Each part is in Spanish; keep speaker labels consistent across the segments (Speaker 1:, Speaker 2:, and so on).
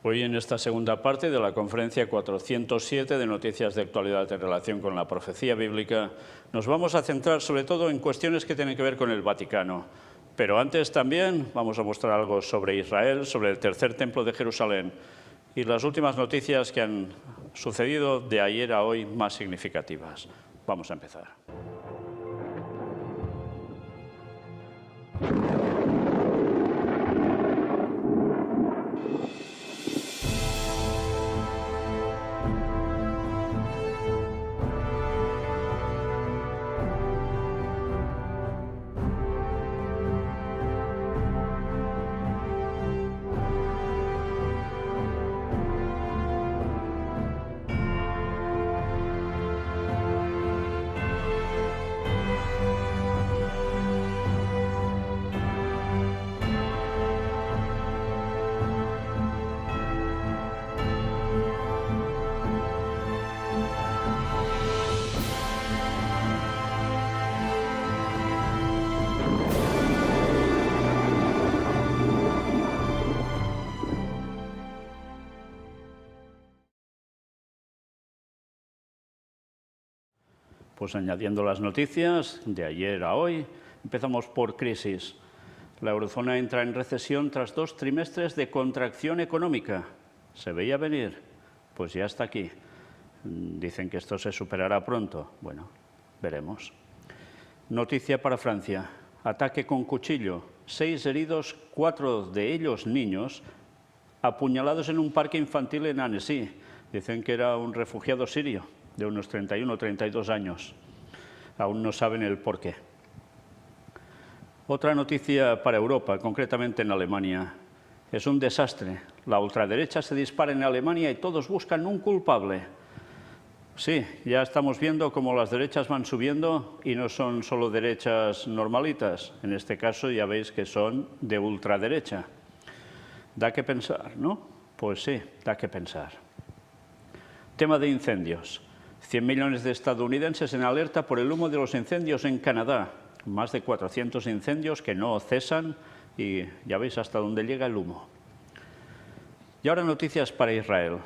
Speaker 1: Hoy en esta segunda parte de la conferencia 407 de Noticias de Actualidad en relación con la profecía bíblica, nos vamos a centrar sobre todo en cuestiones que tienen que ver con el Vaticano. Pero antes también vamos a mostrar algo sobre Israel, sobre el tercer templo de Jerusalén y las últimas noticias que han sucedido de ayer a hoy más significativas. Vamos a empezar. Pues añadiendo las noticias de ayer a hoy, empezamos por crisis. La eurozona entra en recesión tras 2 trimestres de contracción económica. ¿Se veía venir? Pues ya está aquí. Dicen que esto se superará pronto. Bueno, veremos. Noticia para Francia. Ataque con cuchillo. 6 heridos, 4 de ellos niños, apuñalados en un parque infantil en Annecy. Dicen que era un refugiado sirio de unos 31 o 32 años. Aún no saben el porqué. Otra noticia para Europa, concretamente en Alemania. Es un desastre. La ultraderecha se dispara en Alemania y todos buscan un culpable. Sí, ya estamos viendo cómo las derechas van subiendo y no son solo derechas normalitas. En este caso ya veis que son de ultraderecha. Da que pensar, ¿no? Pues sí, da que pensar. Tema de incendios. 100 millones de estadounidenses en alerta por el humo de los incendios en Canadá. Más de 400 incendios que no cesan y ya veis hasta dónde llega el humo. Y ahora noticias para Israel.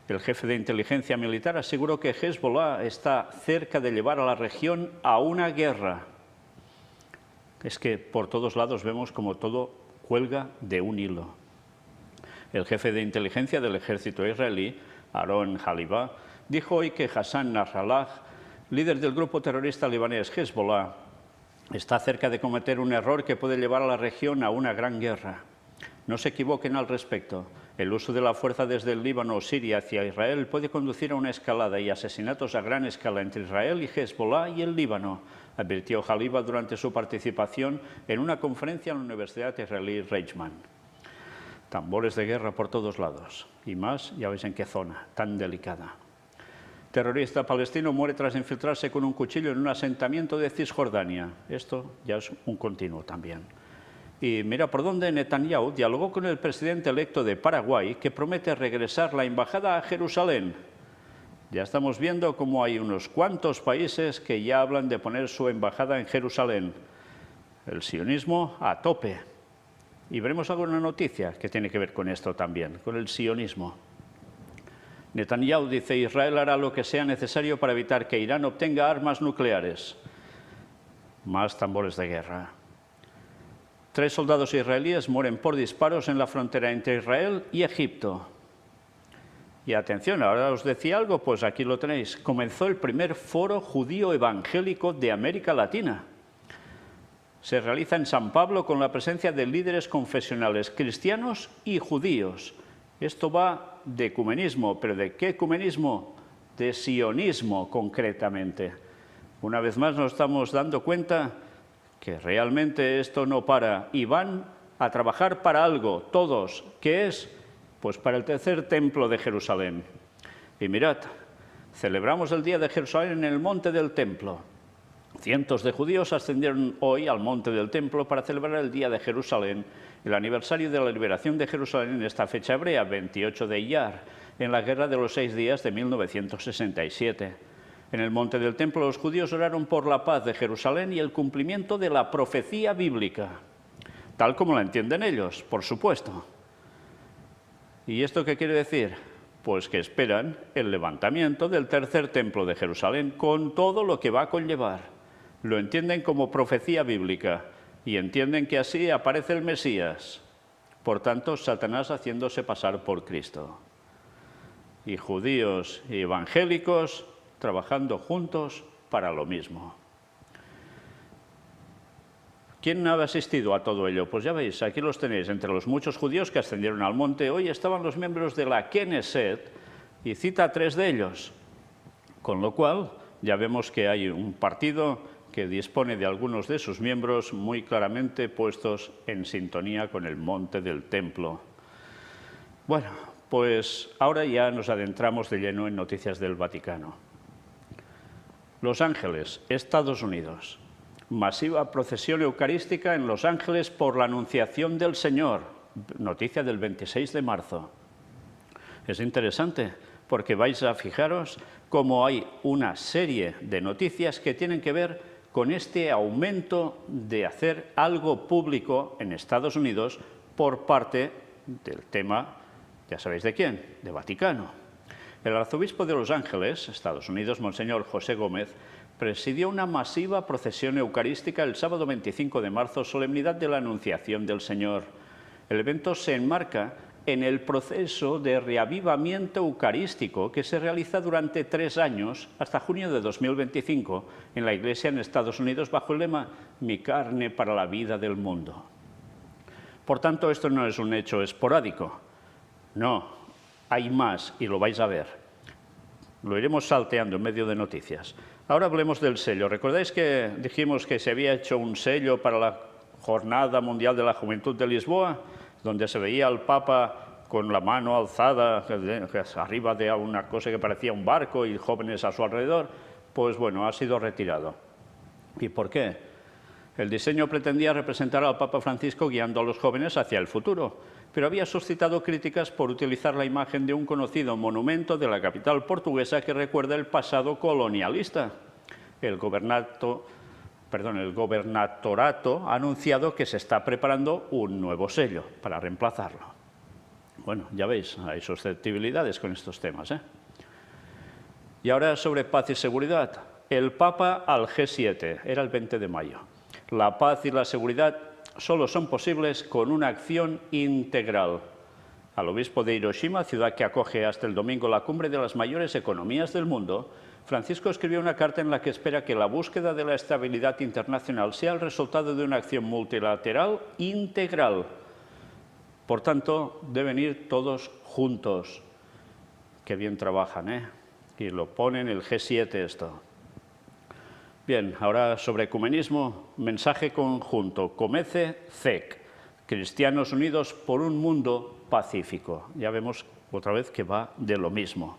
Speaker 1: El jefe de inteligencia militar aseguró que Hezbollah está cerca de llevar a la región a una guerra. Es que por todos lados vemos como todo cuelga de un hilo. El jefe de inteligencia del ejército israelí, Aaron Halibah, dijo hoy que Hassan Nasrallah, líder del grupo terrorista libanés Hezbollah, está cerca de cometer un error que puede llevar a la región a una gran guerra. No se equivoquen al respecto. El uso de la fuerza desde el Líbano o Siria hacia Israel puede conducir a una escalada y asesinatos a gran escala entre Israel y Hezbollah y el Líbano, advirtió Halibah durante su participación en una conferencia en la Universidad israelí Reichman. Tambores de guerra por todos lados, y más, ya veis en qué zona, tan delicada. Terrorista palestino muere tras infiltrarse con un cuchillo en un asentamiento de Cisjordania. Esto ya es un continuo también. Y mira por dónde Netanyahu dialogó con el presidente electo de Paraguay, que promete regresar la embajada a Jerusalén. Ya estamos viendo cómo hay unos cuantos países que ya hablan de poner su embajada en Jerusalén. El sionismo a tope. Y veremos alguna noticia que tiene que ver con esto también, con el sionismo. Netanyahu dice: Israel hará lo que sea necesario para evitar que Irán obtenga armas nucleares. Más tambores de guerra. 3 soldados israelíes mueren por disparos en la frontera entre Israel y Egipto. Y atención, ahora os decía algo, pues aquí lo tenéis. Comenzó el primer foro judío evangélico de América Latina. Se realiza en San Pablo con la presencia de líderes confesionales cristianos y judíos. Esto va de ecumenismo, pero ¿de qué ecumenismo? De sionismo, concretamente. Una vez más nos estamos dando cuenta que realmente esto no para y van a trabajar para algo, todos. ¿Qué es? Pues para el tercer templo de Jerusalén. Y mirad, celebramos el día de Jerusalén en el monte del templo. Cientos de judíos ascendieron hoy al monte del templo para celebrar el día de Jerusalén, el aniversario de la liberación de Jerusalén en esta fecha hebrea, 28 de Iyar, en la Guerra de los 6 días de 1967. En el monte del templo los judíos oraron por la paz de Jerusalén y el cumplimiento de la profecía bíblica, tal como la entienden ellos, por supuesto. ¿Y esto qué quiere decir? Pues que esperan el levantamiento del tercer templo de Jerusalén con todo lo que va a conllevar. Lo entienden como profecía bíblica y entienden que así aparece el Mesías. Por tanto, Satanás haciéndose pasar por Cristo. Y judíos y evangélicos trabajando juntos para lo mismo. ¿Quién ha asistido a todo ello? Pues ya veis, aquí los tenéis, entre los muchos judíos que ascendieron al monte. Hoy estaban los miembros de la Knesset y cita a 3 de ellos. Con lo cual, ya vemos que hay un partido que dispone de algunos de sus miembros muy claramente puestos en sintonía con el monte del templo. Bueno, pues ahora ya nos adentramos de lleno en noticias del Vaticano. Los Ángeles, Estados Unidos. Masiva procesión eucarística en Los Ángeles por la Anunciación del Señor. Noticia del 26 de marzo. Es interesante porque vais a fijaros cómo hay una serie de noticias que tienen que ver con este aumento de hacer algo público en Estados Unidos por parte del tema, ya sabéis de quién, de Vaticano. El arzobispo de Los Ángeles, Estados Unidos, Monseñor José Gómez, presidió una masiva procesión eucarística el sábado 25 de marzo, solemnidad de la Anunciación del Señor. El evento se enmarca en el proceso de reavivamiento eucarístico que se realiza durante 3 años, hasta junio de 2025, en la Iglesia en Estados Unidos, bajo el lema «Mi carne para la vida del mundo». Por tanto, esto no es un hecho esporádico. No, hay más y lo vais a ver. Lo iremos salteando en medio de noticias. Ahora hablemos del sello. ¿Recordáis que dijimos que se había hecho un sello para la Jornada Mundial de la Juventud de Lisboa, donde se veía al Papa con la mano alzada arriba de una cosa que parecía un barco y jóvenes a su alrededor? Pues bueno, ha sido retirado. ¿Y por qué? El diseño pretendía representar al Papa Francisco guiando a los jóvenes hacia el futuro, pero había suscitado críticas por utilizar la imagen de un conocido monumento de la capital portuguesa que recuerda el pasado colonialista. El gobernatorato ha anunciado que se está preparando un nuevo sello para reemplazarlo. Bueno, ya veis, hay susceptibilidades con estos temas, ¿eh? Y ahora sobre paz y seguridad. El Papa al G7, era el 20 de mayo. La paz y la seguridad solo son posibles con una acción integral. Al obispo de Hiroshima, ciudad que acoge hasta el domingo la cumbre de las mayores economías del mundo, Francisco escribió una carta en la que espera que la búsqueda de la estabilidad internacional sea el resultado de una acción multilateral integral. Por tanto, deben ir todos juntos. Qué bien trabajan, ¿eh? Y lo ponen el G7 esto. Bien, ahora sobre ecumenismo, mensaje conjunto, Comece CEC, Cristianos Unidos por un Mundo Pacífico. Ya vemos otra vez que va de lo mismo.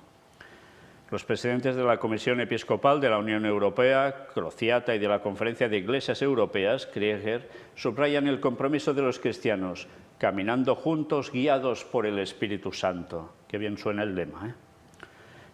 Speaker 1: Los presidentes de la Comisión Episcopal de la Unión Europea, Crociata, y de la Conferencia de Iglesias Europeas, Krieger, subrayan el compromiso de los cristianos, caminando juntos, guiados por el Espíritu Santo. Qué bien suena el lema, ¿eh?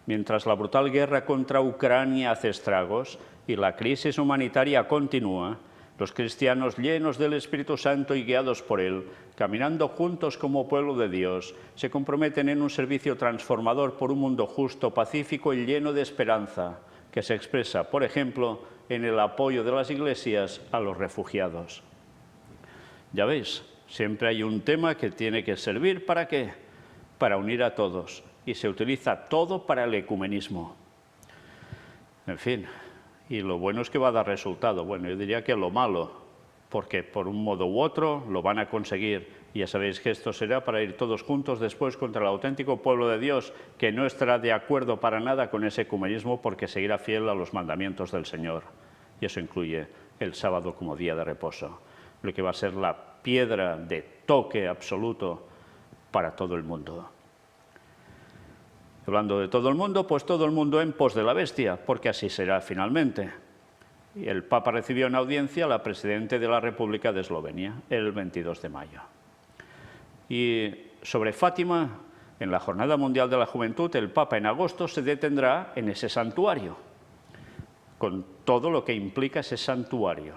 Speaker 1: Mientras la brutal guerra contra Ucrania hace estragos y la crisis humanitaria continúa, los cristianos llenos del Espíritu Santo y guiados por él, caminando juntos como pueblo de Dios, se comprometen en un servicio transformador por un mundo justo, pacífico y lleno de esperanza, que se expresa, por ejemplo, en el apoyo de las iglesias a los refugiados. Ya veis, siempre hay un tema que tiene que servir ¿para qué? Para unir a todos. Y se utiliza todo para el ecumenismo. En fin, y lo bueno es que va a dar resultado. Bueno, yo diría que lo malo, porque por un modo u otro lo van a conseguir. Y ya sabéis que esto será para ir todos juntos después contra el auténtico pueblo de Dios, que no estará de acuerdo para nada con ese ecumenismo porque seguirá fiel a los mandamientos del Señor. Y eso incluye el sábado como día de reposo, lo que va a ser la piedra de toque absoluto para todo el mundo. Hablando de todo el mundo, pues todo el mundo en pos de la bestia, porque así será finalmente. Y el Papa recibió en audiencia a la Presidenta de la República de Eslovenia el 22 de mayo. Y sobre Fátima, en la Jornada Mundial de la Juventud, el Papa en agosto se detendrá en ese santuario, con todo lo que implica ese santuario.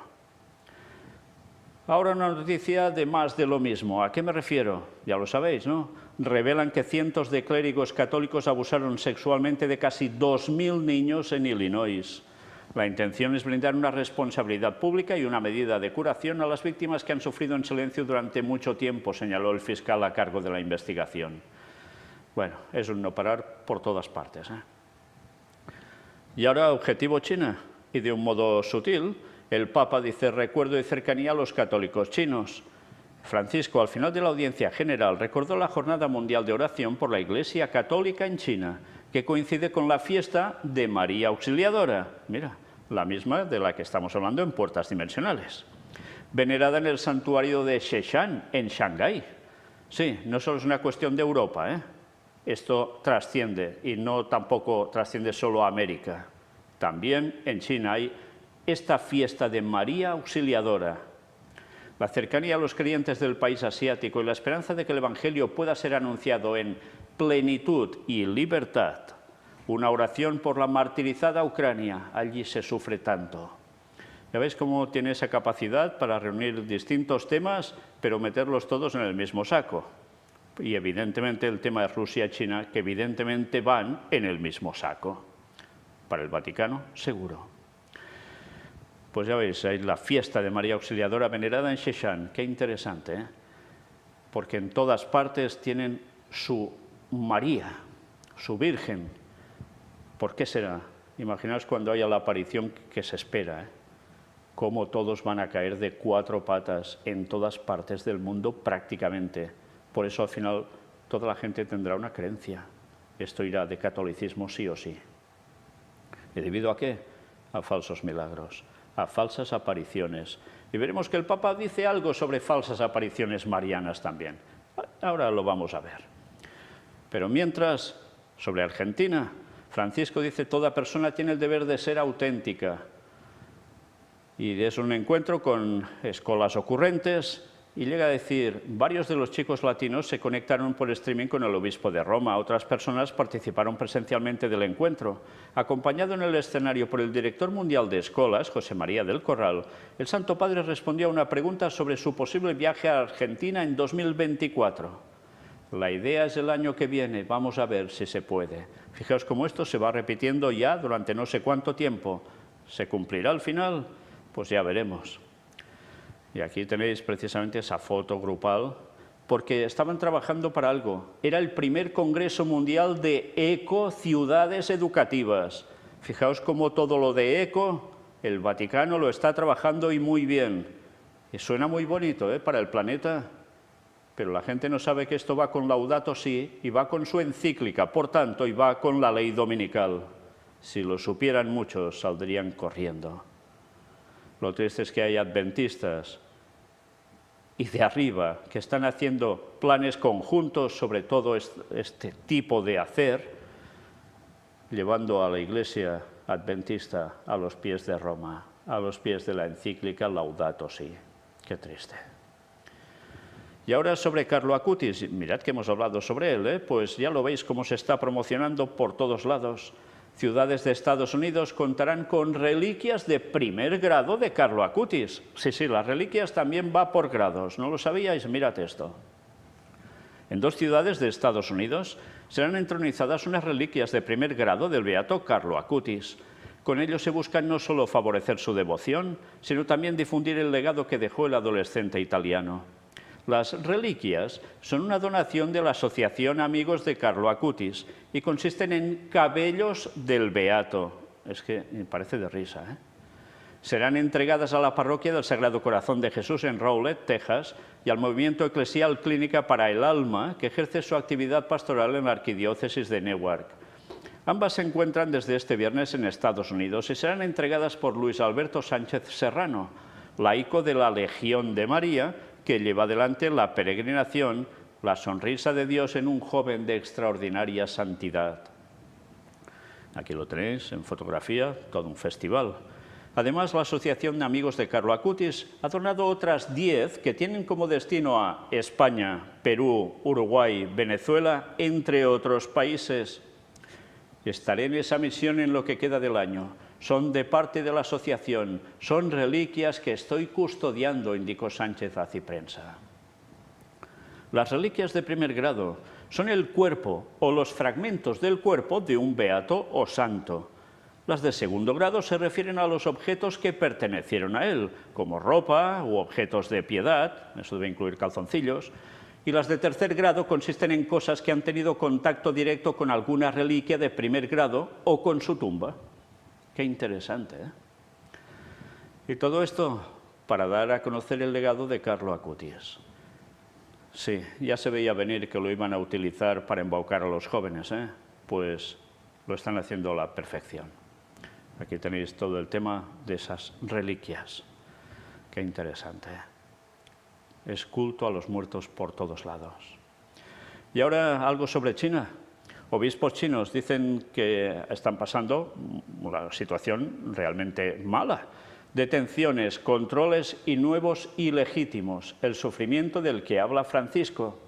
Speaker 1: Ahora una noticia de más de lo mismo. ¿A qué me refiero? Ya lo sabéis, ¿no? Revelan que cientos de clérigos católicos abusaron sexualmente de casi 2.000 niños en Illinois. La intención es brindar una responsabilidad pública y una medida de curación a las víctimas que han sufrido en silencio durante mucho tiempo, señaló el fiscal a cargo de la investigación. Bueno, es un no parar por todas partes, ¿eh? Y ahora, objetivo China, y de un modo sutil, el Papa dice recuerdo y cercanía a los católicos chinos. Francisco, al final de la audiencia general, recordó la Jornada Mundial de Oración por la Iglesia Católica en China, que coincide con la fiesta de María Auxiliadora. Mira, la misma de la que estamos hablando en Puertas Dimensionales. Venerada en el santuario de Sheshan, en Shanghái. Sí, no solo es una cuestión de Europa, ¿eh? Esto trasciende, y no tampoco trasciende solo a América. También en China hay esta fiesta de María Auxiliadora. La cercanía a los creyentes del país asiático y la esperanza de que el Evangelio pueda ser anunciado en plenitud y libertad. Una oración por la martirizada Ucrania, allí se sufre tanto. Ya veis cómo tiene esa capacidad para reunir distintos temas, pero meterlos todos en el mismo saco. Y evidentemente el tema de Rusia-China, que evidentemente van en el mismo saco. Para el Vaticano, seguro. Pues ya veis, hay la fiesta de María Auxiliadora venerada en Sheshan. Qué interesante, ¿eh? Porque en todas partes tienen su María, su Virgen. ¿Por qué será? Imaginaos cuando haya la aparición que se espera, ¿eh? Cómo todos van a caer de 4 patas en todas partes del mundo prácticamente. Por eso al final toda la gente tendrá una creencia. Esto irá de catolicismo sí o sí. ¿Y debido a qué? A falsos milagros, a falsas apariciones. Y veremos que el Papa dice algo sobre falsas apariciones marianas también. Ahora lo vamos a ver. Pero mientras, sobre Argentina, Francisco dice toda persona tiene el deber de ser auténtica. Y es un encuentro con escolas ocurrentes. Y llega a decir, varios de los chicos latinos se conectaron por streaming con el obispo de Roma. Otras personas participaron presencialmente del encuentro. Acompañado en el escenario por el director mundial de escuelas, José María del Corral, el Santo Padre respondió a una pregunta sobre su posible viaje a Argentina en 2024. La idea es el año que viene, vamos a ver si se puede. Fijaos cómo esto se va repitiendo ya durante no sé cuánto tiempo. ¿Se cumplirá al final? Pues ya veremos. Y aquí tenéis precisamente esa foto grupal, porque estaban trabajando para algo. Era el primer Congreso Mundial de Ecociudades Educativas. Fijaos cómo todo lo de eco, el Vaticano lo está trabajando y muy bien. Y suena muy bonito, ¿eh?, para el planeta, pero la gente no sabe que esto va con Laudato Si y va con su encíclica, por tanto, y va con la ley dominical. Si lo supieran muchos, saldrían corriendo. Lo triste es que hay adventistas y de arriba que están haciendo planes conjuntos sobre todo este tipo de hacer, llevando a la Iglesia adventista a los pies de Roma, a los pies de la encíclica Laudato Si. Qué triste. Y ahora sobre Carlo Acutis, mirad que hemos hablado sobre él, ¿eh? Pues ya lo veis cómo se está promocionando por todos lados. Ciudades de Estados Unidos contarán con reliquias de primer grado de Carlo Acutis. Sí, las reliquias también va por grados, ¿no lo sabíais? Mirad esto. En 2 ciudades de Estados Unidos serán entronizadas unas reliquias de primer grado del beato Carlo Acutis. Con ello se busca no solo favorecer su devoción, sino también difundir el legado que dejó el adolescente italiano. Las reliquias son una donación de la Asociación Amigos de Carlo Acutis y consisten en cabellos del beato. Es que me parece de risa, ¿eh? Serán entregadas a la Parroquia del Sagrado Corazón de Jesús en Rowlett, Texas, y al Movimiento Eclesial Clínica para el Alma, que ejerce su actividad pastoral en la Arquidiócesis de Newark. Ambas se encuentran desde este viernes en Estados Unidos y serán entregadas por Luis Alberto Sánchez Serrano, laico de la Legión de María, que lleva adelante la peregrinación, la sonrisa de Dios en un joven de extraordinaria santidad. Aquí lo tenéis en fotografía, todo un festival. Además, la Asociación de Amigos de Carlo Acutis ha donado otras 10 que tienen como destino a España, Perú, Uruguay, Venezuela, entre otros países. Estaré en esa misión en lo que queda del año. son de parte de la asociación, son reliquias que estoy custodiando, indicó Sánchez a Ciprensa. Las reliquias de primer grado son el cuerpo o los fragmentos del cuerpo de un beato o santo. Las de segundo grado se refieren a los objetos que pertenecieron a él, como ropa u objetos de piedad, eso debe incluir calzoncillos, y las de tercer grado consisten en cosas que han tenido contacto directo con alguna reliquia de primer grado o con su tumba. Qué interesante, ¿eh? Y todo esto para dar a conocer el legado de Carlo Acutis. Sí, ya se veía venir que lo iban a utilizar para embaucar a los jóvenes, ¿eh? Pues lo están haciendo a la perfección. Aquí tenéis todo el tema de esas reliquias. Qué interesante, ¿eh? Es culto a los muertos por todos lados. Y ahora algo sobre China. Obispos chinos dicen que están pasando una situación realmente mala. Detenciones, controles y nuevos ilegítimos, el sufrimiento del que habla Francisco.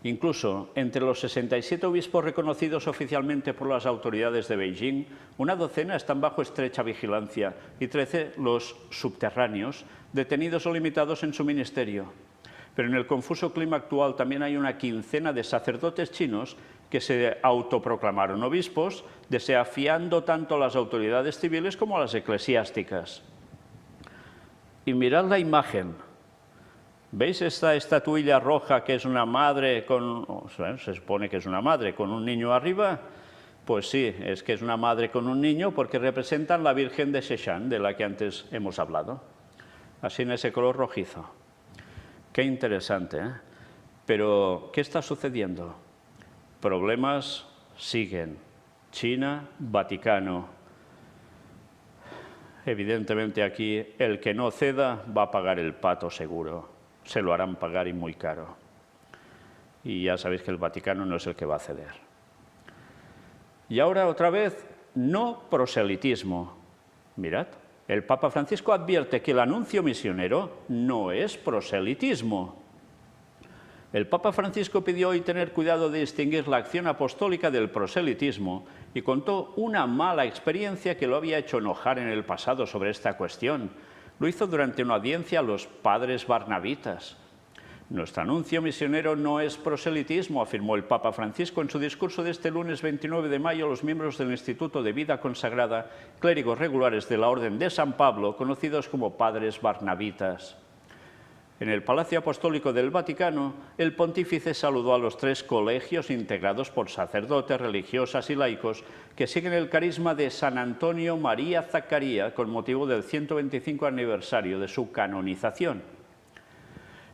Speaker 1: Incluso entre los 67 obispos reconocidos oficialmente por las autoridades de Beijing, una docena están bajo estrecha vigilancia y 13 los subterráneos, detenidos o limitados en su ministerio. Pero en el confuso clima actual también hay una quincena de sacerdotes chinos que se autoproclamaron obispos, desafiando tanto a las autoridades civiles como a las eclesiásticas. Y mirad la imagen. ¿Veis esta estatuilla roja que es una madre se supone que es una madre con un niño arriba? Pues sí, es que es una madre con un niño porque representan la Virgen de Sheshan, de la que antes hemos hablado. Así en ese color rojizo. Qué interesante, ¿eh? Pero, ¿qué está sucediendo? Problemas siguen. China, Vaticano. Evidentemente aquí el que no ceda va a pagar el pato seguro. Se lo harán pagar y muy caro. Y ya sabéis que el Vaticano no es el que va a ceder. Y ahora otra vez, no proselitismo. Mirad, el Papa Francisco advierte que el anuncio misionero no es proselitismo. El Papa Francisco pidió hoy tener cuidado de distinguir la acción apostólica del proselitismo y contó una mala experiencia que lo había hecho enojar en el pasado sobre esta cuestión. Lo hizo durante una audiencia a los padres barnabitas. Nuestro anuncio misionero no es proselitismo, afirmó el Papa Francisco en su discurso de este lunes 29 de mayo a los miembros del Instituto de Vida Consagrada, clérigos regulares de la Orden de San Pablo, conocidos como padres barnabitas. En el Palacio Apostólico del Vaticano, el pontífice saludó a los 3 colegios integrados por sacerdotes, religiosas y laicos que siguen el carisma de San Antonio María Zaccaría con motivo del 125 aniversario de su canonización.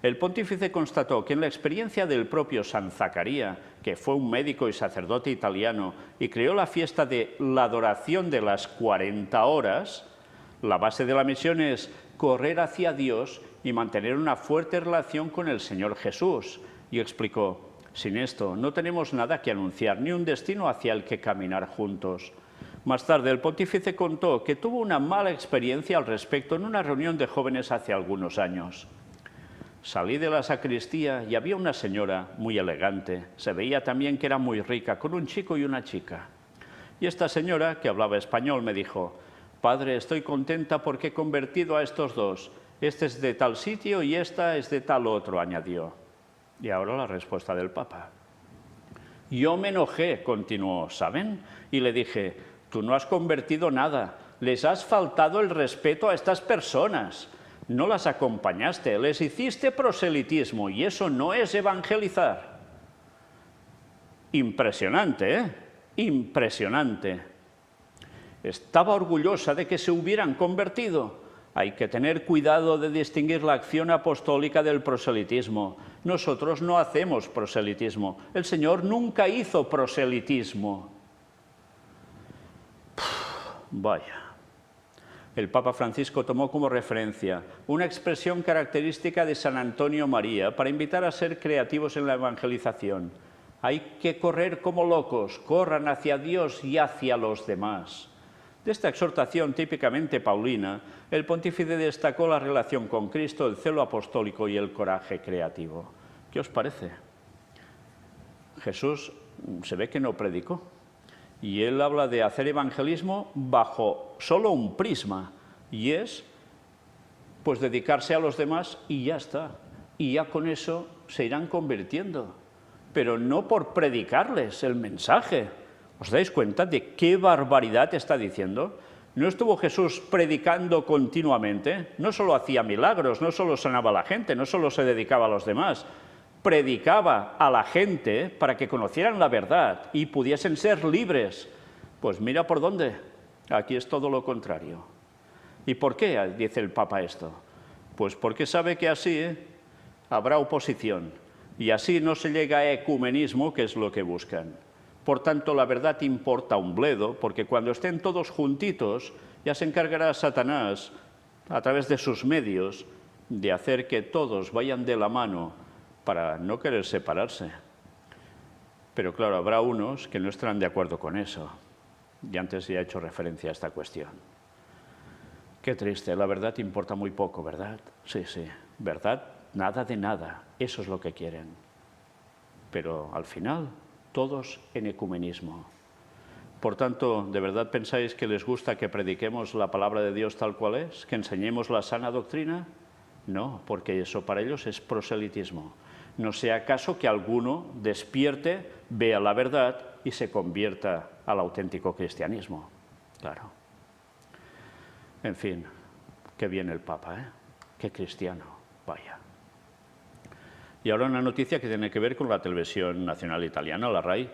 Speaker 1: El pontífice constató que en la experiencia del propio San Zaccaría, que fue un médico y sacerdote italiano y creó la fiesta de la adoración de las 40 horas, la base de la misión es correr hacia Dios y mantener una fuerte relación con el Señor Jesús. Y explicó, sin esto no tenemos nada que anunciar, ni un destino hacia el que caminar juntos. Más tarde el pontífice contó que tuvo una mala experiencia al respecto en una reunión de jóvenes hace algunos años. Salí de la sacristía y había una señora muy elegante, se veía también que era muy rica, con un chico y una chica. Y esta señora, que hablaba español, me dijo, «Padre, estoy contenta porque he convertido a estos dos. Este es de tal sitio y esta es de tal otro», añadió. Y ahora la respuesta del Papa. Yo me enojé, continuó, ¿saben? Y le dije, tú no has convertido nada, les has faltado el respeto a estas personas. No las acompañaste, les hiciste proselitismo y eso no es evangelizar. Impresionante, ¿eh? Impresionante. Estaba orgullosa de que se hubieran convertido. Hay que tener cuidado de distinguir la acción apostólica del proselitismo. Nosotros no hacemos proselitismo. El Señor nunca hizo proselitismo. Vaya. El Papa Francisco tomó como referencia una expresión característica de San Antonio María para invitar a ser creativos en la evangelización. Hay que correr como locos, corran hacia Dios y hacia los demás. De esta exhortación típicamente paulina, el pontífice destacó la relación con Cristo, el celo apostólico y el coraje creativo. ¿Qué os parece? Jesús se ve que no predicó. Y él habla de hacer evangelismo bajo solo un prisma, y es pues dedicarse a los demás y ya está. Y ya con eso se irán convirtiendo, pero no por predicarles el mensaje. ¿Os dais cuenta de qué barbaridad está diciendo? No estuvo Jesús predicando continuamente, no solo hacía milagros, no solo sanaba a la gente, no solo se dedicaba a los demás, predicaba a la gente para que conocieran la verdad y pudiesen ser libres. Pues mira por dónde, aquí es todo lo contrario. ¿Y por qué dice el Papa esto? Pues porque sabe que así habrá oposición y así no se llega a ecumenismo, que es lo que buscan. Por tanto, la verdad importa un bledo, porque cuando estén todos juntitos, ya se encargará Satanás, a través de sus medios, de hacer que todos vayan de la mano para no querer separarse. Pero claro, habrá unos que no estarán de acuerdo con eso. Y antes ya he hecho referencia a esta cuestión. Qué triste, la verdad importa muy poco, ¿verdad? Sí, sí, verdad, nada de nada, eso es lo que quieren. Pero al final, todos en ecumenismo. Por tanto, ¿de verdad pensáis que les gusta que prediquemos la palabra de Dios tal cual es? ¿Que enseñemos la sana doctrina? No, porque eso para ellos es proselitismo. No sea acaso que alguno despierte, vea la verdad y se convierta al auténtico cristianismo. Claro. En fin, qué bien el Papa, ¿eh? Qué cristiano, vaya. Y ahora una noticia que tiene que ver con la televisión nacional italiana, la RAI.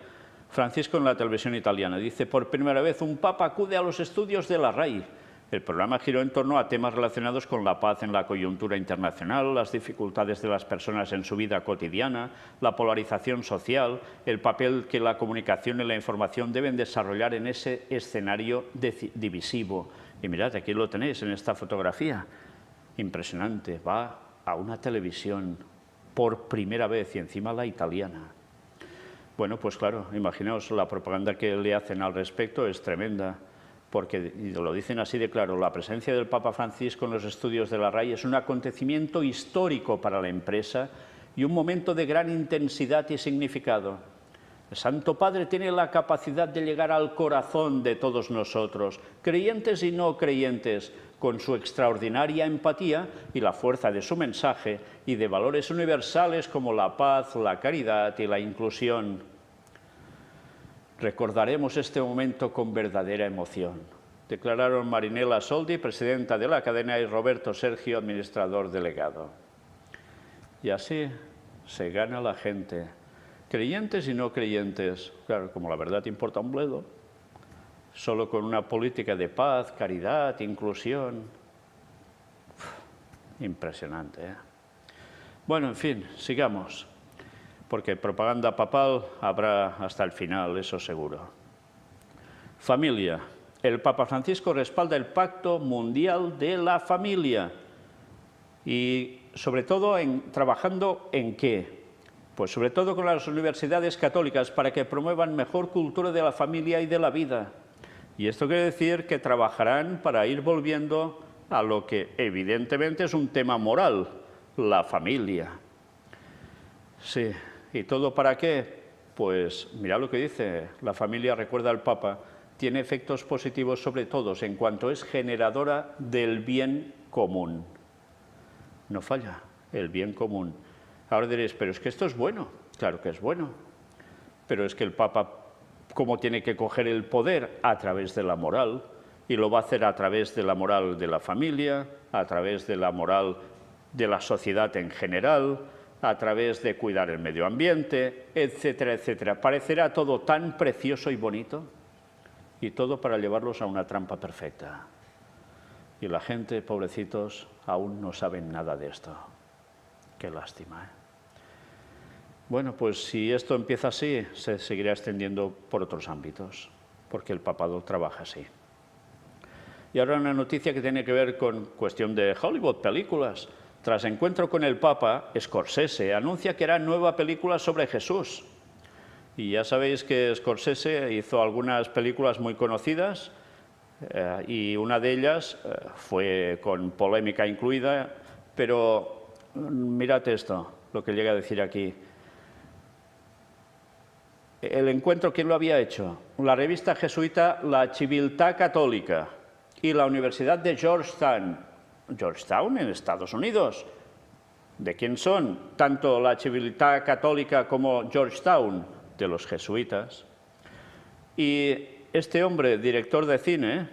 Speaker 1: Francisco en la televisión italiana dice, por primera vez un Papa acude a los estudios de la RAI. El programa giró en torno a temas relacionados con la paz en la coyuntura internacional, las dificultades de las personas en su vida cotidiana, la polarización social, el papel que la comunicación y la información deben desarrollar en ese escenario divisivo. Y mirad, aquí lo tenéis en esta fotografía. Impresionante, va a una televisión por primera vez y encima la italiana. Bueno, pues claro, imaginaos, la propaganda que le hacen al respecto es tremenda, porque lo dicen así de claro, la presencia del Papa Francisco en los estudios de la RAI es un acontecimiento histórico para la empresa y un momento de gran intensidad y significado. El Santo Padre tiene la capacidad de llegar al corazón de todos nosotros, creyentes y no creyentes, con su extraordinaria empatía y la fuerza de su mensaje y de valores universales como la paz, la caridad y la inclusión. Recordaremos este momento con verdadera emoción, declararon Marinella Soldi, presidenta de la cadena, y Roberto Sergio, administrador delegado. Y así se gana la gente, creyentes y no creyentes. Claro, como la verdad importa un bledo, solo con una política de paz, caridad, inclusión. Impresionante, ¿eh? Bueno, en fin, sigamos, porque propaganda papal habrá hasta el final, eso seguro. Familia. El Papa Francisco respalda el Pacto Mundial de la Familia y, sobre todo, trabajando en ¿qué? Pues sobre todo con las universidades católicas para que promuevan mejor cultura de la familia y de la vida. Y esto quiere decir que trabajarán para ir volviendo a lo que evidentemente es un tema moral, la familia. Sí, ¿y todo para qué? Pues mirad lo que dice, la familia, recuerda al Papa, tiene efectos positivos sobre todos en cuanto es generadora del bien común. No falla, el bien común. Ahora diréis, pero es que esto es bueno. Claro que es bueno, pero es que el Papa, ¿cómo tiene que coger el poder? A través de la moral, y lo va a hacer a través de la moral de la familia, a través de la moral de la sociedad en general, a través de cuidar el medio ambiente, etcétera, etcétera. Parecerá todo tan precioso y bonito, y todo para llevarlos a una trampa perfecta. Y la gente, pobrecitos, aún no saben nada de esto. Qué lástima, ¿eh? Bueno, pues si esto empieza así, se seguirá extendiendo por otros ámbitos, porque el papado trabaja así. Y ahora una noticia que tiene que ver con cuestión de Hollywood, películas. Tras encuentro con el Papa, Scorsese anuncia que hará nueva película sobre Jesús. Y ya sabéis que Scorsese hizo algunas películas muy conocidas y una de ellas fue con polémica incluida, pero mirad esto, lo que llega a decir aquí. el encuentro, ¿quién lo había hecho? La revista jesuita La Civiltà Católica y la Universidad de Georgetown. Georgetown, en Estados Unidos. ¿De quién son? Tanto la Civiltà Católica como Georgetown, de los jesuitas. Y este hombre, director de cine,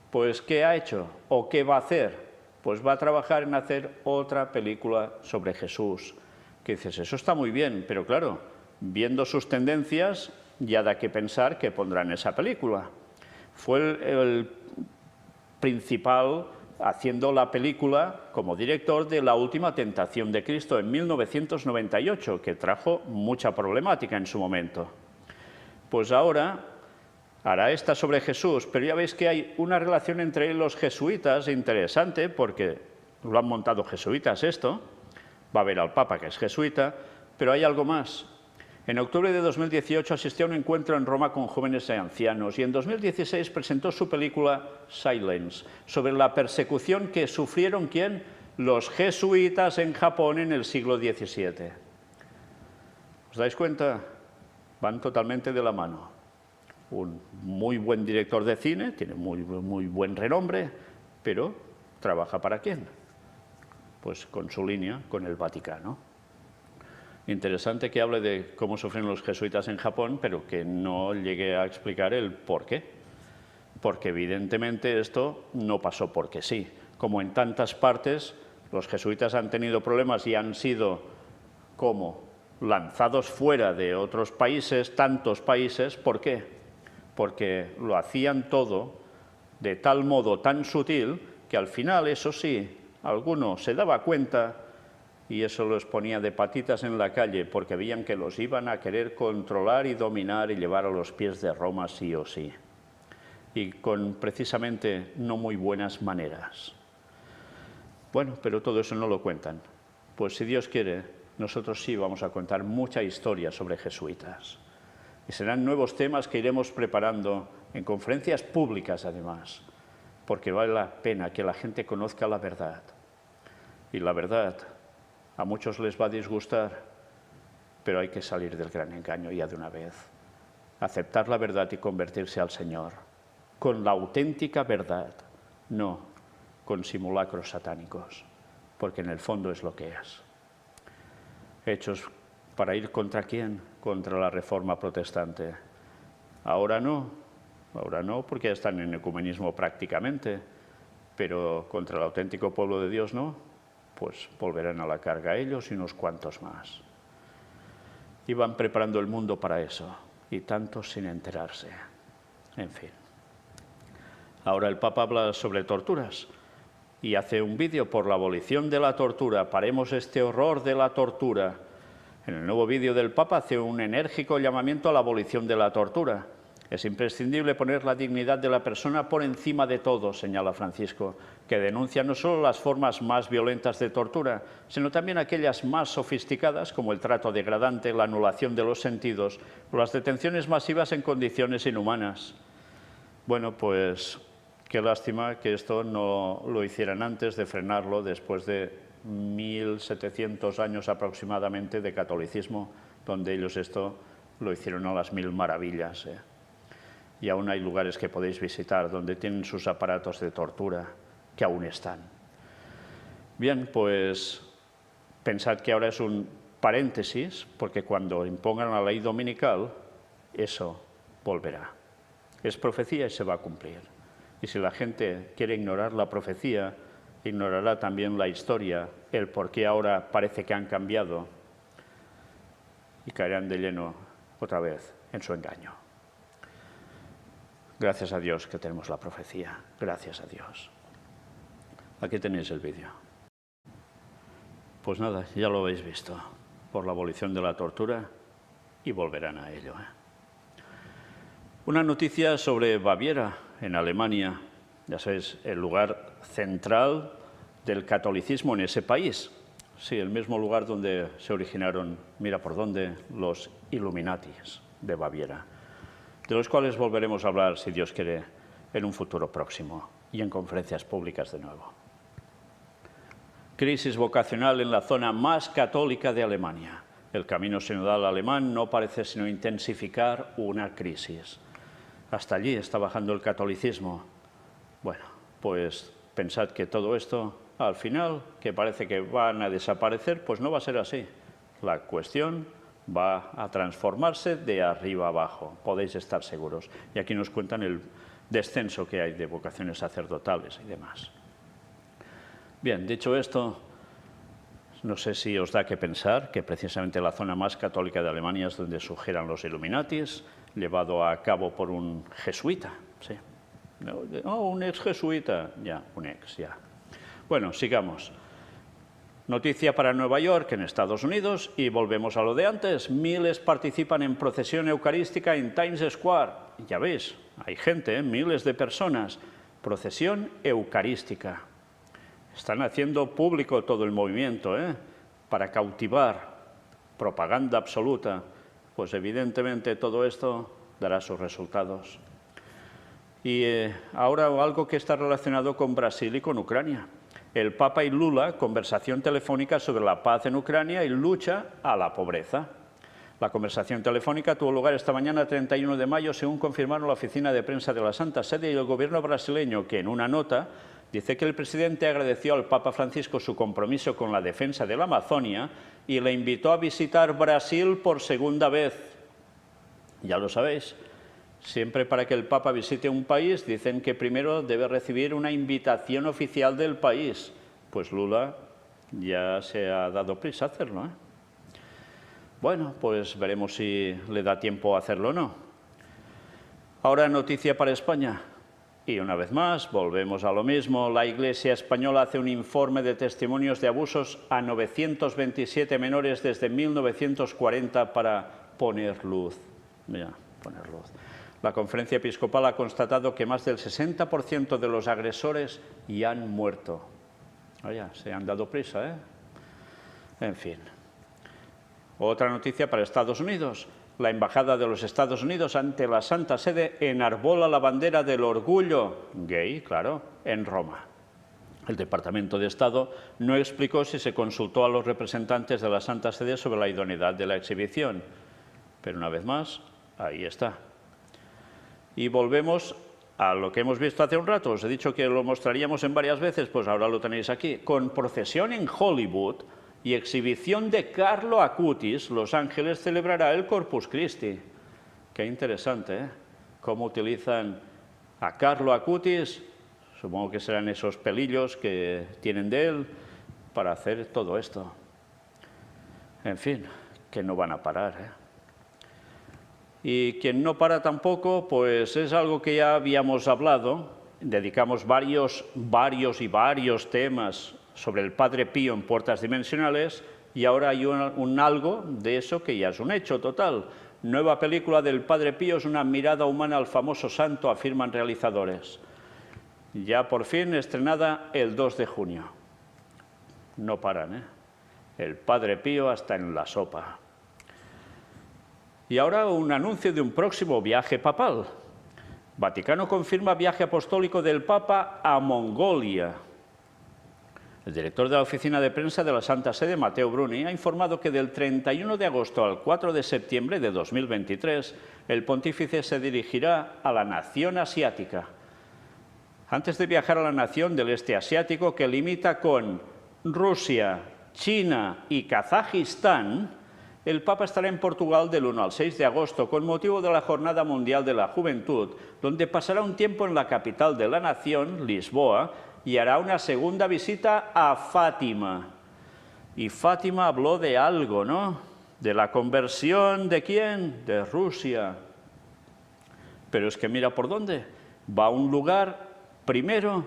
Speaker 1: pues ¿qué ha hecho? ¿O qué va a hacer? Pues va a trabajar en hacer otra película sobre Jesús. Que dices, eso está muy bien, pero claro, viendo sus tendencias, ya da que pensar que pondrán esa película. Fue el principal haciendo la película como director de La última tentación de Cristo en 1998, que trajo mucha problemática en su momento. Pues ahora hará esta sobre Jesús, pero ya veis que hay una relación entre los jesuitas interesante, porque lo han montado jesuitas esto, va a ver al Papa que es jesuita, pero hay algo más. En octubre de 2018 asistió a un encuentro en Roma con jóvenes y ancianos y en 2016 presentó su película Silence, sobre la persecución que sufrieron, ¿quién? Los jesuitas en Japón en el siglo XVII. ¿Os dais cuenta? Van totalmente de la mano. Un muy buen director de cine, tiene muy buen renombre, pero ¿trabaja para quién? Pues con su línea, con el Vaticano. Interesante que hable de cómo sufren los jesuitas en Japón, pero que no llegue a explicar el por qué. Porque evidentemente esto no pasó porque sí. Como en tantas partes, los jesuitas han tenido problemas y han sido como lanzados fuera de otros países, tantos países. ¿Por qué? Porque lo hacían todo de tal modo tan sutil que al final, eso sí, alguno se daba cuenta y eso los ponía de patitas en la calle porque veían que los iban a querer controlar y dominar y llevar a los pies de Roma sí o sí. Y con precisamente no muy buenas maneras. Bueno, pero todo eso no lo cuentan. Pues si Dios quiere, nosotros sí vamos a contar mucha historia sobre jesuitas. Y serán nuevos temas que iremos preparando en conferencias públicas además, porque vale la pena que la gente conozca la verdad. Y la verdad a muchos les va a disgustar, pero hay que salir del gran engaño ya de una vez. Aceptar la verdad y convertirse al Señor, con la auténtica verdad, no con simulacros satánicos, porque en el fondo es lo que es. Hechos para ir contra quién, contra la Reforma protestante. Ahora no, porque ya están en ecumenismo prácticamente, pero contra el auténtico pueblo de Dios no. Pues volverán a la carga ellos y unos cuantos más. Y van preparando el mundo para eso, y tantos sin enterarse. En fin. Ahora el Papa habla sobre torturas y hace un vídeo por la abolición de la tortura. Paremos este horror de la tortura. En el nuevo vídeo del Papa hace un enérgico llamamiento a la abolición de la tortura. Es imprescindible poner la dignidad de la persona por encima de todo, señala Francisco, que denuncia no solo las formas más violentas de tortura, sino también aquellas más sofisticadas, como el trato degradante, la anulación de los sentidos o las detenciones masivas en condiciones inhumanas. Bueno, pues qué lástima que esto no lo hicieran antes de frenarlo después de 1700 años aproximadamente de catolicismo, donde ellos esto lo hicieron a las 1000 maravillas. Y aún hay lugares que podéis visitar donde tienen sus aparatos de tortura, que aún están. Bien, pues pensad que ahora es un paréntesis, porque cuando impongan la ley dominical, eso volverá. Es profecía y se va a cumplir. Y si la gente quiere ignorar la profecía, ignorará también la historia, el por qué ahora parece que han cambiado, y caerán de lleno otra vez en su engaño. Gracias a Dios que tenemos la profecía. Gracias a Dios. Aquí tenéis el vídeo. Pues nada, ya lo habéis visto. Por la abolición de la tortura y volverán a ello. Una noticia sobre Baviera, en Alemania. Ya sabéis, el lugar central del catolicismo en ese país. Sí, el mismo lugar donde se originaron, mira por dónde, los Illuminatis de Baviera, de los cuales volveremos a hablar, si Dios quiere, en un futuro próximo y en conferencias públicas de nuevo. Crisis vocacional en la zona más católica de Alemania. El camino sinodal alemán no parece sino intensificar una crisis. Hasta allí está bajando el catolicismo. Bueno, pues pensad que todo esto, al final, que parece que van a desaparecer, pues no va a ser así. La cuestión va a transformarse de arriba abajo, podéis estar seguros. Y aquí nos cuentan el descenso que hay de vocaciones sacerdotales y demás. Bien, dicho esto, no sé si os da que pensar que precisamente la zona más católica de Alemania es donde surgieran los Illuminatis, llevado a cabo por un jesuita, sí. No, un ex jesuita, ya, un ex, ya. Bueno, sigamos. Noticia para Nueva York, en Estados Unidos, y volvemos a lo de antes. Miles participan en procesión eucarística en Times Square. Ya veis, hay gente, miles de personas. Procesión eucarística. Están haciendo público todo el movimiento, para cautivar. Propaganda absoluta. Pues evidentemente todo esto dará sus resultados. Y ahora algo que está relacionado con Brasil y con Ucrania. El Papa y Lula, conversación telefónica sobre la paz en Ucrania y lucha a la pobreza. La conversación telefónica tuvo lugar esta mañana, 31 de mayo, según confirmaron la oficina de prensa de la Santa Sede y el gobierno brasileño, que en una nota dice que el presidente agradeció al Papa Francisco su compromiso con la defensa de la Amazonia y le invitó a visitar Brasil por segunda vez. Ya lo sabéis. Siempre para que el Papa visite un país dicen que primero debe recibir una invitación oficial del país. Pues Lula ya se ha dado prisa a hacerlo, Bueno, pues veremos si le da tiempo a hacerlo o no. Ahora noticia para España. Y una vez más, volvemos a lo mismo. La Iglesia española hace un informe de testimonios de abusos a 927 menores desde 1940 para poner luz. Mira, poner luz. La Conferencia Episcopal ha constatado que más del 60% de los agresores ya han muerto. Oye, se han dado prisa, En fin. Otra noticia para Estados Unidos. La Embajada de los Estados Unidos ante la Santa Sede enarbola la bandera del orgullo gay, claro, en Roma. El Departamento de Estado no explicó si se consultó a los representantes de la Santa Sede sobre la idoneidad de la exhibición. Pero una vez más, ahí está. Y volvemos a lo que hemos visto hace un rato. Os he dicho que lo mostraríamos en varias veces, pues ahora lo tenéis aquí. Con procesión en Hollywood y exhibición de Carlo Acutis, Los Ángeles celebrará el Corpus Christi. Qué interesante, Cómo utilizan a Carlo Acutis, supongo que serán esos pelillos que tienen de él, para hacer todo esto. En fin, que no van a parar, Y quien no para tampoco, pues es algo que ya habíamos hablado. Dedicamos varios temas sobre el Padre Pío en Puertas Dimensionales y ahora hay un algo de eso que ya es un hecho total. Nueva película del Padre Pío es una mirada humana al famoso santo, afirman realizadores. Ya por fin estrenada el 2 de junio. No paran, El Padre Pío hasta en la sopa. Y ahora un anuncio de un próximo viaje papal. Vaticano confirma viaje apostólico del Papa a Mongolia. El director de la oficina de prensa de la Santa Sede, Matteo Bruni, ha informado que del 31 de agosto al 4 de septiembre de 2023, el pontífice se dirigirá a la nación asiática. Antes de viajar a la nación del este asiático, que limita con Rusia, China y Kazajistán, el Papa estará en Portugal del 1 al 6 de agosto con motivo de la Jornada Mundial de la Juventud, donde pasará un tiempo en la capital de la nación, Lisboa, y hará una segunda visita a Fátima. Y Fátima habló de algo, ¿no? De la conversión, ¿de quién? De Rusia. Pero es que mira por dónde. Va a un lugar, primero,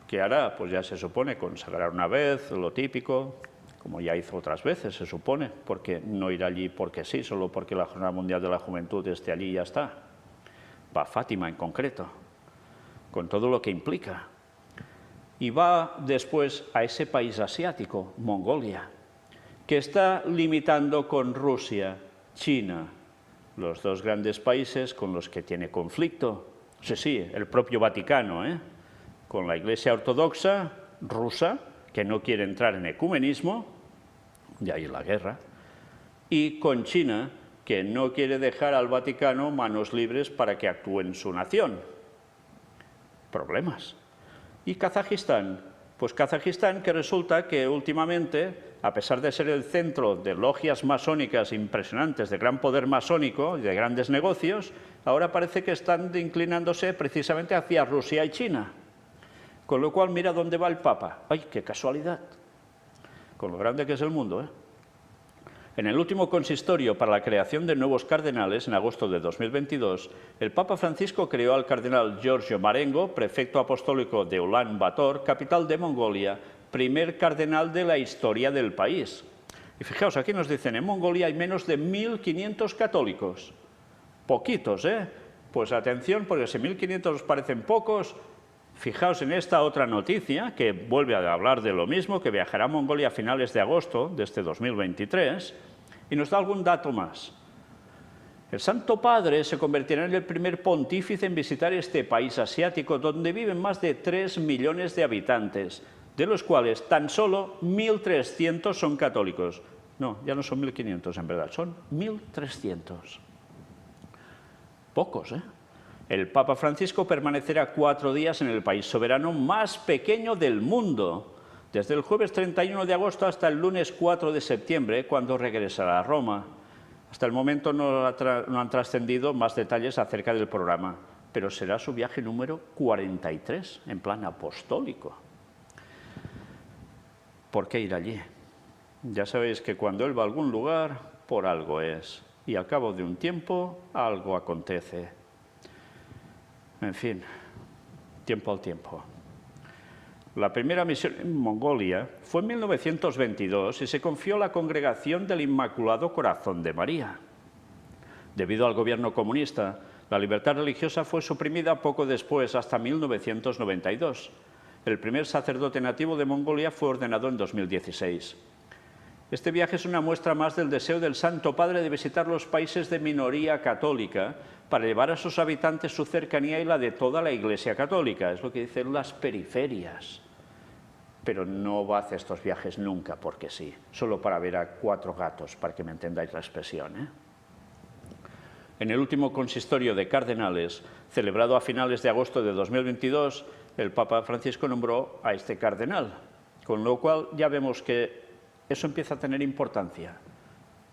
Speaker 1: que hará, pues ya se supone, consagrar una vez, lo típico, como ya hizo otras veces, se supone, porque no irá allí porque sí, solo porque la Jornada Mundial de la Juventud esté allí y ya está. Va a Fátima en concreto, con todo lo que implica. Y va después a ese país asiático, Mongolia, que está limitando con Rusia, China, los dos grandes países con los que tiene conflicto. Sí, el propio Vaticano, con la Iglesia Ortodoxa rusa, que no quiere entrar en ecumenismo, y ahí la guerra. y con China, que no quiere dejar al Vaticano manos libres para que actúe en su nación. Problemas. ¿Y Kazajistán? Pues Kazajistán, que resulta que últimamente, a pesar de ser el centro de logias masónicas impresionantes, de gran poder masónico y de grandes negocios, ahora parece que están inclinándose precisamente hacia Rusia y China. Con lo cual, mira dónde va el Papa. ¡Ay, qué casualidad! Con lo grande que es el mundo, ¿eh? En el último consistorio para la creación de nuevos cardenales, en agosto de 2022, el Papa Francisco creó al cardenal Giorgio Marengo, prefecto apostólico de Ulan Bator, capital de Mongolia, primer cardenal de la historia del país. Y fijaos, aquí nos dicen, en Mongolia hay menos de 1.500 católicos. Poquitos, ¿eh? Pues atención, porque si 1.500 os parecen pocos, fijaos en esta otra noticia, que vuelve a hablar de lo mismo, que viajará a Mongolia a finales de agosto de este 2023, y nos da algún dato más. El Santo Padre se convertirá en el primer pontífice en visitar este país asiático, donde viven más de 3 millones de habitantes, de los cuales tan solo 1.300 son católicos. No, ya no son 1.500 en verdad, son 1.300. Pocos, ¿eh? El Papa Francisco permanecerá 4 días en el país soberano más pequeño del mundo, desde el jueves 31 de agosto hasta el lunes 4 de septiembre, cuando regresará a Roma. Hasta el momento no han trascendido más detalles acerca del programa, pero será su viaje número 43, en plan apostólico. ¿Por qué ir allí? Ya sabéis que cuando él va a algún lugar, por algo es, y al cabo de un tiempo, algo acontece. En fin, tiempo al tiempo. La primera misión en Mongolia fue en 1922 y se confió a la Congregación del Inmaculado Corazón de María. Debido al gobierno comunista, la libertad religiosa fue suprimida poco después, hasta 1992. El primer sacerdote nativo de Mongolia fue ordenado en 2016. Este viaje es una muestra más del deseo del Santo Padre de visitar los países de minoría católica para llevar a sus habitantes su cercanía y la de toda la Iglesia Católica. Es lo que dicen las periferias. Pero no va a hacer estos viajes nunca porque sí, solo para ver a 4 gatos, para que me entendáis la expresión, ¿eh? En el último consistorio de cardenales, celebrado a finales de agosto de 2022, el Papa Francisco nombró a este cardenal, con lo cual ya vemos que eso empieza a tener importancia,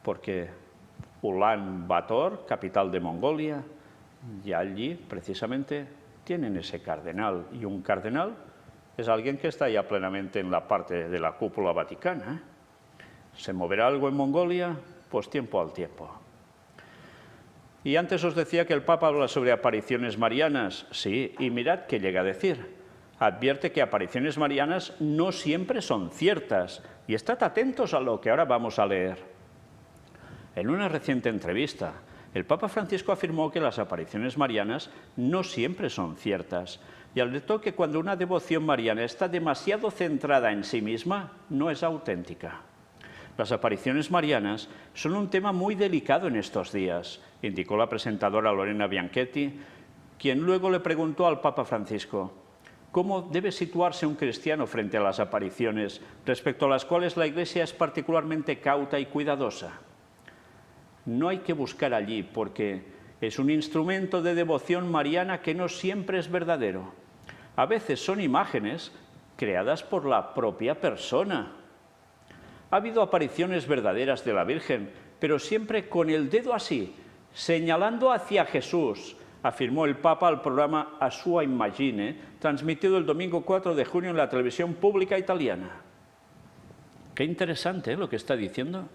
Speaker 1: porque Ulan Bator, capital de Mongolia, y allí precisamente tienen ese cardenal, y un cardenal es alguien que está ya plenamente en la parte de la cúpula vaticana, ¿eh? ¿Se moverá algo en Mongolia? Pues tiempo al tiempo. Y antes os decía que el Papa habla sobre apariciones marianas. Sí, y mirad qué llega a decir. Advierte que apariciones marianas no siempre son ciertas. Y estad atentos a lo que ahora vamos a leer. En una reciente entrevista, el Papa Francisco afirmó que las apariciones marianas no siempre son ciertas. Y alertó que cuando una devoción mariana está demasiado centrada en sí misma, no es auténtica. Las apariciones marianas son un tema muy delicado en estos días, indicó la presentadora Lorena Bianchetti, quien luego le preguntó al Papa Francisco cómo debe situarse un cristiano frente a las apariciones, respecto a las cuales la Iglesia es particularmente cauta y cuidadosa. No hay que buscar allí, porque es un instrumento de devoción mariana que no siempre es verdadero. A veces son imágenes creadas por la propia persona. Ha habido apariciones verdaderas de la Virgen, pero siempre con el dedo así, señalando hacia Jesús, afirmó el Papa al programa A Sua Immagine, transmitido el domingo 4 de junio en la televisión pública italiana. Qué interesante, ¿eh?, lo que está diciendo,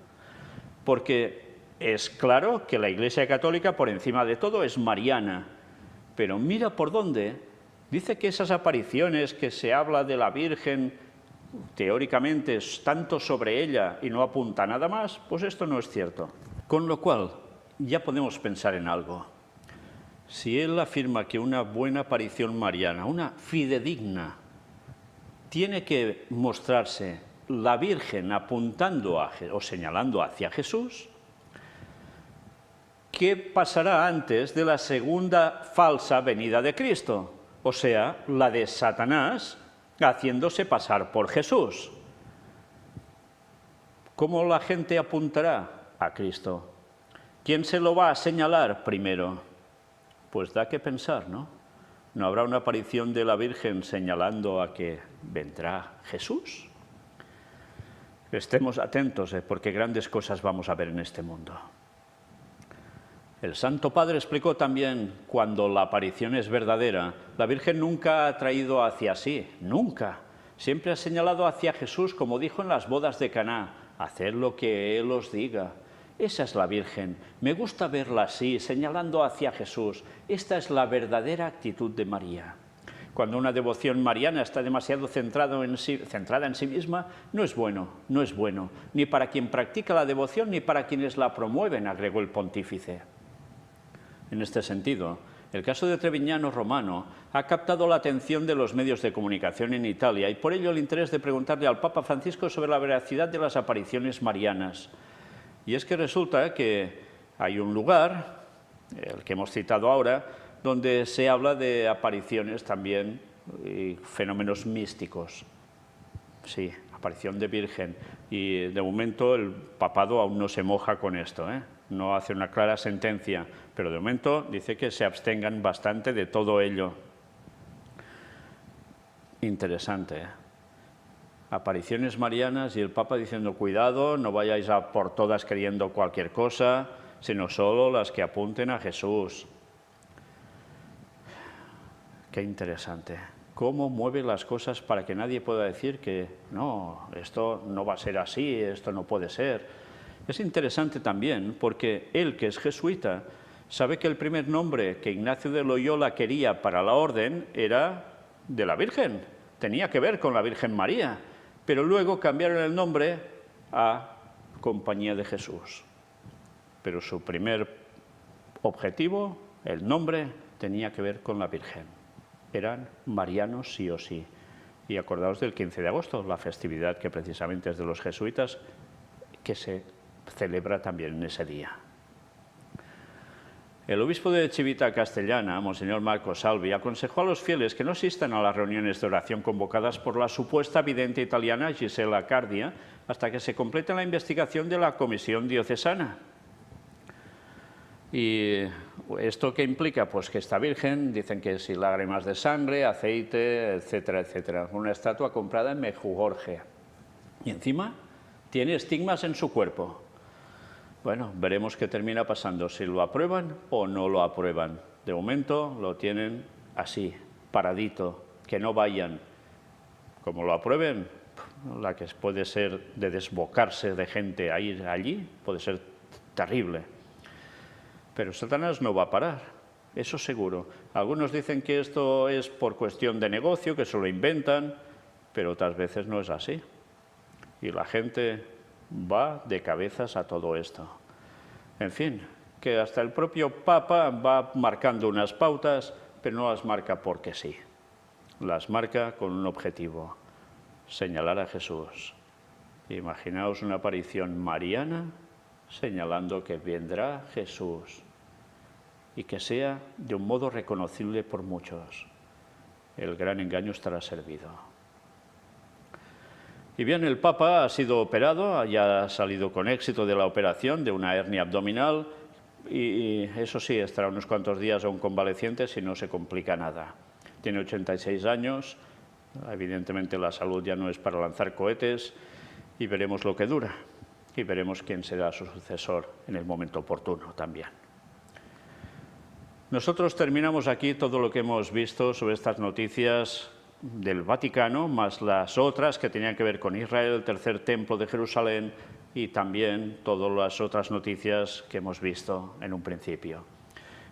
Speaker 1: porque es claro que la Iglesia Católica, por encima de todo, es mariana, pero mira por dónde. Dice que esas apariciones que se habla de la Virgen, teóricamente, es tanto sobre ella y no apunta nada más, pues esto no es cierto. Con lo cual, ya podemos pensar en algo. Si él afirma que una buena aparición mariana, una fidedigna, tiene que mostrarse la Virgen apuntando o señalando hacia Jesús, ¿qué pasará antes de la segunda falsa venida de Cristo? O sea, la de Satanás haciéndose pasar por Jesús. ¿Cómo la gente apuntará? a Cristo. ¿Quién se lo va a señalar primero? Pues da que pensar, ¿no? ¿No habrá una aparición de la Virgen señalando a que vendrá Jesús? Estemos atentos, porque grandes cosas vamos a ver en este mundo. El Santo Padre explicó también, cuando la aparición es verdadera, la Virgen nunca ha atraído hacia sí, nunca. Siempre ha señalado hacia Jesús, como dijo en las bodas de Caná, haced lo que Él os diga. Esa es la Virgen. Me gusta verla así, señalando hacia Jesús. Esta es la verdadera actitud de María. Cuando una devoción mariana está demasiado centrada en sí misma, no es bueno, ni para quien practica la devoción ni para quienes la promueven, agregó el pontífice. En este sentido, el caso de Treviñano Romano ha captado la atención de los medios de comunicación en Italia y por ello el interés de preguntarle al Papa Francisco sobre la veracidad de las apariciones marianas. Y es que resulta que hay un lugar, el que hemos citado ahora, donde se habla de apariciones también y fenómenos místicos. Sí, aparición de Virgen. Y de momento el papado aún no se moja con esto, ¿eh? No hace una clara sentencia, pero de momento dice que se abstengan bastante de todo ello. Interesante, ¿eh? Apariciones marianas y el Papa diciendo, cuidado, no vayáis a por todas queriendo cualquier cosa, sino solo las que apunten a Jesús. Qué interesante. Cómo mueve las cosas para que nadie pueda decir que no, esto no va a ser así, esto no puede ser. Es interesante también porque él, que es jesuita, sabe que el primer nombre que Ignacio de Loyola quería para la orden era de la Virgen, tenía que ver con la Virgen María, pero luego cambiaron el nombre a Compañía de Jesús. Pero su primer objetivo, el nombre, tenía que ver con la Virgen. Eran marianos sí o sí. Y acordaos del 15 de agosto, la festividad que precisamente es de los jesuitas, que se celebra también en ese día. El obispo de Civita Castellana, Monseñor Marco Salvi, aconsejó a los fieles que no asistan a las reuniones de oración convocadas por la supuesta vidente italiana Gisela Cardia hasta que se complete la investigación de la Comisión Diocesana. ¿Y esto qué implica? Pues que esta Virgen, dicen que si lágrimas de sangre, aceite, etcétera, etcétera. Una estatua comprada en Medjugorje. Y encima tiene estigmas en su cuerpo. Bueno, veremos qué termina pasando, si lo aprueban o no lo aprueban. De momento lo tienen así, paradito, que no vayan. Como lo aprueben, la que puede ser de desbocarse de gente a ir allí, puede ser terrible. Pero Satanás no va a parar, eso seguro. Algunos dicen que esto es por cuestión de negocio, que se lo inventan, pero otras veces no es así. Y la gente va de cabezas a todo esto. En fin, que hasta el propio Papa va marcando unas pautas, pero no las marca porque sí. Las marca con un objetivo, señalar a Jesús. Imaginaos una aparición mariana señalando que vendrá Jesús y que sea de un modo reconocible por muchos. El gran engaño estará servido. Y bien, el Papa ha sido operado, ya ha salido con éxito de la operación de una hernia abdominal y eso sí, estará unos cuantos días aún convaleciente si no se complica nada. Tiene 86 años, evidentemente la salud ya no es para lanzar cohetes y veremos lo que dura y veremos quién será su sucesor en el momento oportuno también. Nosotros terminamos aquí todo lo que hemos visto sobre estas noticias del Vaticano, más las otras que tenían que ver con Israel, el tercer templo de Jerusalén y también todas las otras noticias que hemos visto en un principio.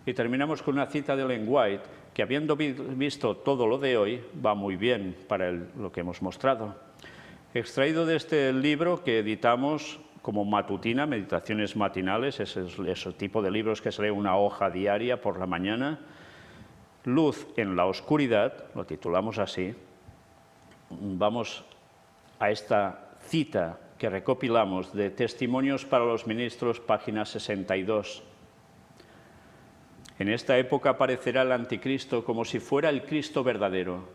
Speaker 1: Y terminamos con una cita de Ellen White, que habiendo visto todo lo de hoy, va muy bien para lo que hemos mostrado. Extraído de este libro que editamos como matutina, Meditaciones Matinales, ese tipo de libros que se lee una hoja diaria por la mañana, Luz en la oscuridad, lo titulamos así. Vamos a esta cita que recopilamos de Testimonios para los Ministros, página 62. En esta época aparecerá el anticristo como si fuera el Cristo verdadero,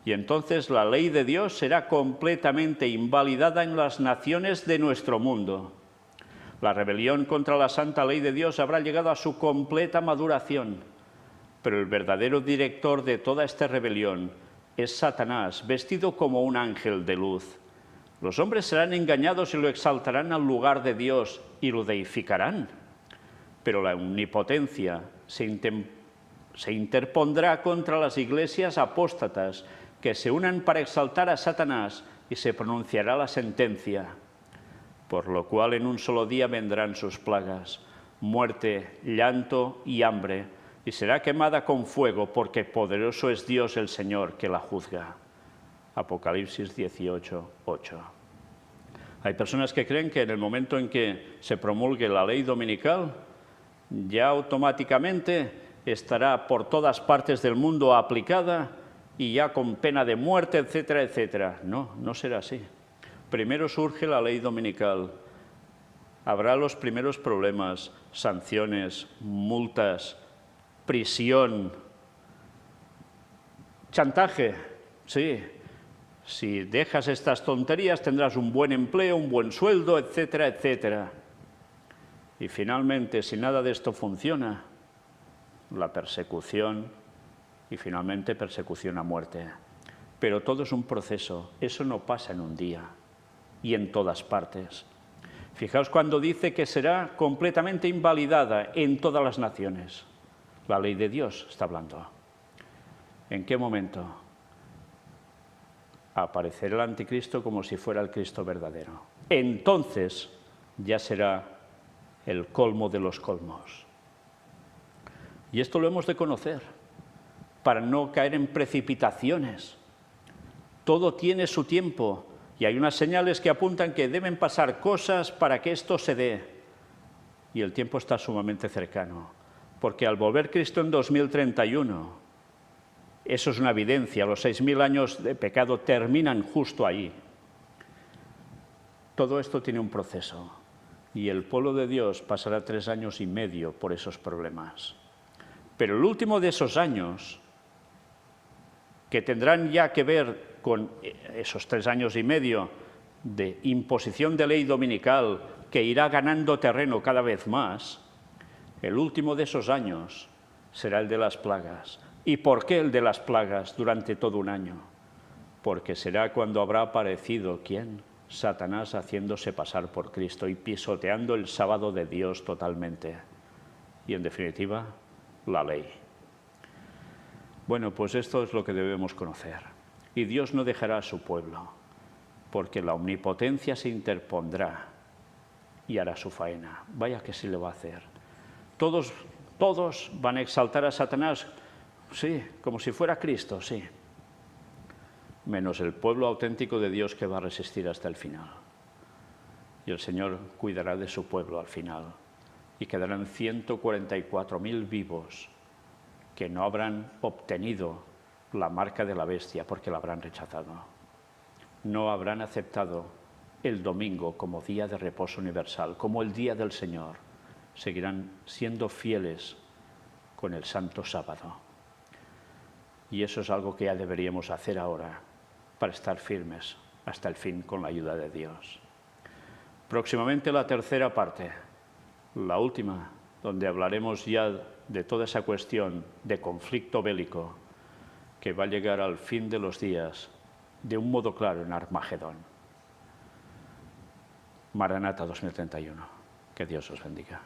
Speaker 1: y entonces la ley de Dios será completamente invalidada en las naciones de nuestro mundo. La rebelión contra la santa ley de Dios habrá llegado a su completa maduración, pero el verdadero director de toda esta rebelión es Satanás, vestido como un ángel de luz. Los hombres serán engañados y lo exaltarán al lugar de Dios y lo deificarán. Pero la omnipotencia se interpondrá contra las iglesias apóstatas que se unan para exaltar a Satanás y se pronunciará la sentencia. Por lo cual en un solo día vendrán sus plagas, muerte, llanto y hambre, y será quemada con fuego, porque poderoso es Dios el Señor que la juzga. Apocalipsis 18, 8. Hay personas que creen que en el momento en que se promulgue la ley dominical, ya automáticamente estará por todas partes del mundo aplicada y ya con pena de muerte, etcétera, etcétera. No, no será así. Primero surge la ley dominical. Habrá los primeros problemas, sanciones, multas, prisión, chantaje, sí. Si dejas estas tonterías tendrás un buen empleo, un buen sueldo, etcétera, etcétera. Y finalmente, si nada de esto funciona, la persecución y finalmente persecución a muerte. Pero todo es un proceso, eso no pasa en un día y en todas partes. Fijaos cuando dice que será completamente invalidada en todas las naciones. La ley de Dios está hablando. ¿En qué momento? Aparecerá el anticristo como si fuera el Cristo verdadero. Entonces ya será el colmo de los colmos. Y esto lo hemos de conocer para no caer en precipitaciones. Todo tiene su tiempo y hay unas señales que apuntan que deben pasar cosas para que esto se dé. Y el tiempo está sumamente cercano, porque al volver Cristo en 2031, eso es una evidencia, los 6.000 años de pecado terminan justo ahí. Todo esto tiene un proceso y el pueblo de Dios pasará 3 años y medio por esos problemas. Pero el último de esos años, que tendrán ya que ver con esos 3 años y medio de imposición de ley dominical que irá ganando terreno cada vez más, el último de esos años será el de las plagas. ¿Y por qué el de las plagas durante todo un año? Porque será cuando habrá aparecido, ¿quién? Satanás haciéndose pasar por Cristo y pisoteando el sábado de Dios totalmente. Y en definitiva, la ley. Bueno, pues esto es lo que debemos conocer. Y Dios no dejará a su pueblo, porque la omnipotencia se interpondrá y hará su faena. Vaya que sí le va a hacer. Todos van a exaltar a Satanás, sí, como si fuera Cristo, sí. Menos el pueblo auténtico de Dios que va a resistir hasta el final. Y el Señor cuidará de su pueblo al final. Y quedarán 144.000 vivos que no habrán obtenido la marca de la bestia porque la habrán rechazado. No habrán aceptado el domingo como día de reposo universal, como el día del Señor. Seguirán siendo fieles con el santo sábado. Y eso es algo que ya deberíamos hacer ahora para estar firmes hasta el fin con la ayuda de Dios. Próximamente la tercera parte, la última, donde hablaremos ya de toda esa cuestión de conflicto bélico que va a llegar al fin de los días de un modo claro en Armagedón. Maranata 2031. Que Dios os bendiga.